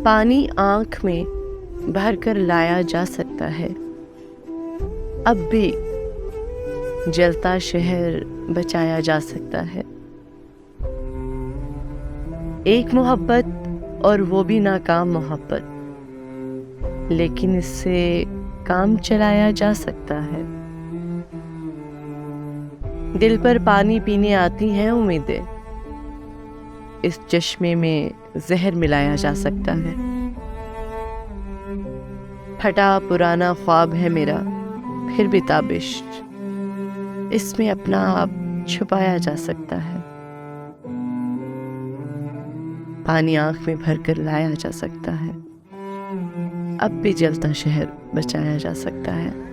पानी आँख में भरकर लाया जा सकता है। अब भी जलता शहर बचाया जा सकता है। एक मोहब्बत, और वो भी नाकाम मोहब्बत, लेकिन इससे काम चलाया जा सकता है। दिल पर पानी पीने आती हैं उम्मीदें, इस चश्मे में जहर मिलाया जा सकता है। फटा पुराना ख्वाब है मेरा, फिर भी ताबिश, इसमें अपना आप छुपाया जा सकता है। पानी आंख में भरकर लाया जा सकता है। अब भी जलता शहर बचाया जा सकता है।